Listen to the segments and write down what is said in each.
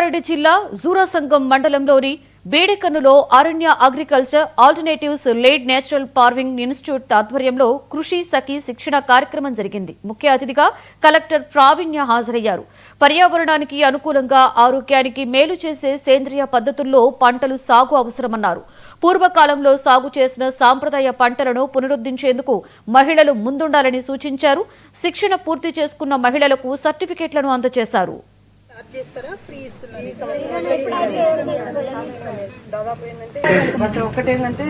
రంగారెడ్డి జిల్లా జూరాసంగం మండలంలోని బేడెకన్నులో అరణ్య agriculture alternatives laid natural farming institute ఆధ్వర్యంలో కృషి సఖి శిక్షణ కార్యక్రమం జరిగింది. ముఖ్య అతిథిగా కలెక్టర్ ప్రావీణ్య హాజరయ్యారు. పర్యావరణానికి అనుకూలంగా ఆరోగ్యానికి మేలు చేసే సేంద్రియ పద్ధతుల్లో పంటలు సాగు అవసరమన్నారు. పూర్వకాలంలో సాగు చేసిన సాంప్రదాయ పంటలను పునరుద్ధరించేందుకు మహిళలు ముందుండాలని సూచించారు. శిక్షణ పూర్తి చేసుకున్న మహిళలకు సర్టిఫికెట్లను అందజేశారు. ప్రతి ఒక్కటేంటంటే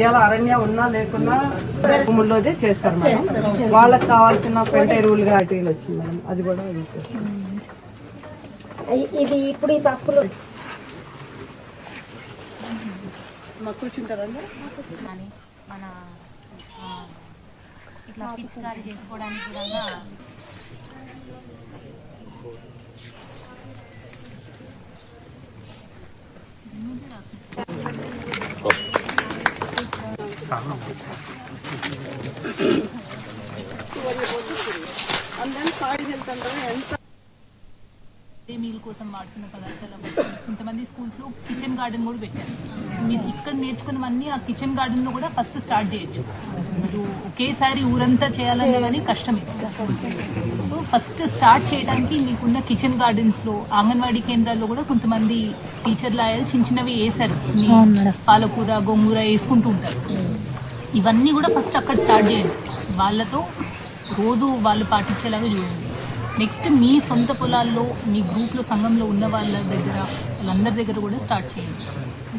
ఇవాళ అరణ్య ఉన్నా లేకున్నా భూముల్లోదే చేస్తారు మేడం. వాళ్ళకి కావాల్సిన పెంట ఎరువులుగా అటీలు వచ్చింది మేడం, అది కూడా ఇది ఇప్పుడు ఈ పప్పులు కూర్చుంటారా మన ఇట్లా పిచికారీ చేసుకోవడానికి కూడా మీల్ కోసం వాడుతున్న పదార్థాలు కొంతమంది స్కూల్స్ లో కిచెన్ గార్డెన్ కూడా పెట్టారు. మీరు ఇక్కడ నేర్చుకున్నవన్నీ ఆ కిచెన్ గార్డెన్ లో కూడా ఫస్ట్ స్టార్ట్ చేయొచ్చు. మీరు ఒకేసారి ఊరంతా చేయాలన్నా కానీ కష్టమే. సో ఫస్ట్ స్టార్ట్ చేయడానికి మీకున్న కిచెన్ గార్డెన్స్ లో అంగన్వాడీ కేంద్రాల్లో కూడా కొంతమంది టీచర్లు అయ్యారు, చిన్న చిన్నవి వేశారు. పాలకూర గోంగూర వేసుకుంటూ ఉంటారు. ఇవన్నీ కూడా ఫస్ట్ అక్కడ స్టార్ట్ చేయండి. వాళ్ళతో రోజు వాళ్ళు పాటించేలాగా చూడండి. నెక్స్ట్ మీ సొంత పొలాల్లో మీ గ్రూప్లో సంఘంలో ఉన్న వాళ్ళందరి దగ్గర కూడా స్టార్ట్ చేయండి.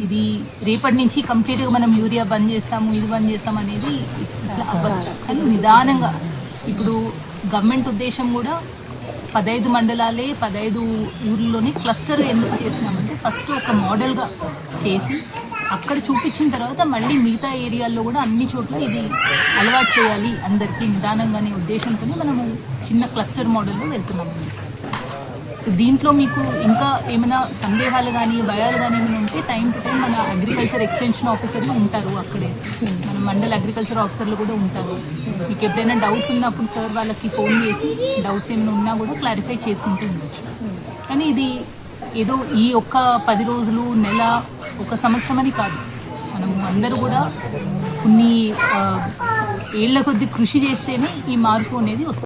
ఇది రేపటి నుంచి కంప్లీట్గా మనం యూరియా బంద్ చేస్తాము, ఇది బంద్ చేస్తాం అనేది ఇట్లా అవ్వదు. కానీ నిదానంగా ఇప్పుడు గవర్నమెంట్ ఉద్దేశం కూడా 15 మండలాలే 15 ఊర్లలోనే క్లస్టర్ ఎందుకు చేస్తున్నామంటే ఫస్ట్ ఒక మోడల్గా చేసి అక్కడ చూపించిన తర్వాత మళ్ళీ మిగతా ఏరియాల్లో కూడా అన్ని చోట్ల ఇది అలవాటు చేయాలి అందరికీ నిదానంగానే ఉద్దేశంతోనే మనము చిన్న క్లస్టర్ మోడల్లో వెళ్తున్నాము. సో దీంట్లో మీకు ఇంకా ఏమైనా సందేహాలు కానీ భయాలు కానీ ఏమైనా ఉంటే టైం టు టైం మన అగ్రికల్చర్ ఎక్స్టెన్షన్ ఆఫీసర్లు ఉంటారు అక్కడే, మన మండల అగ్రికల్చర్ ఆఫీసర్లు కూడా ఉంటారు. మీకు ఎప్పుడైనా డౌట్స్ ఉన్నప్పుడు సార్ వాళ్ళకి ఫోన్ చేసి డౌట్స్ ఏమైనా ఉన్నా కూడా క్లారిఫై చేసుకుంటూ ఉండొచ్చు. కానీ ఇది ఏదో ఈ ఒక్క 10 రోజులు నెల ఒక సంవత్సరం అని కాదు, మనం అందరూ కూడా కొన్ని ఏళ్ల కొద్ది కృషి చేస్తేనే ఈ మార్పు అనేది వస్తుంది.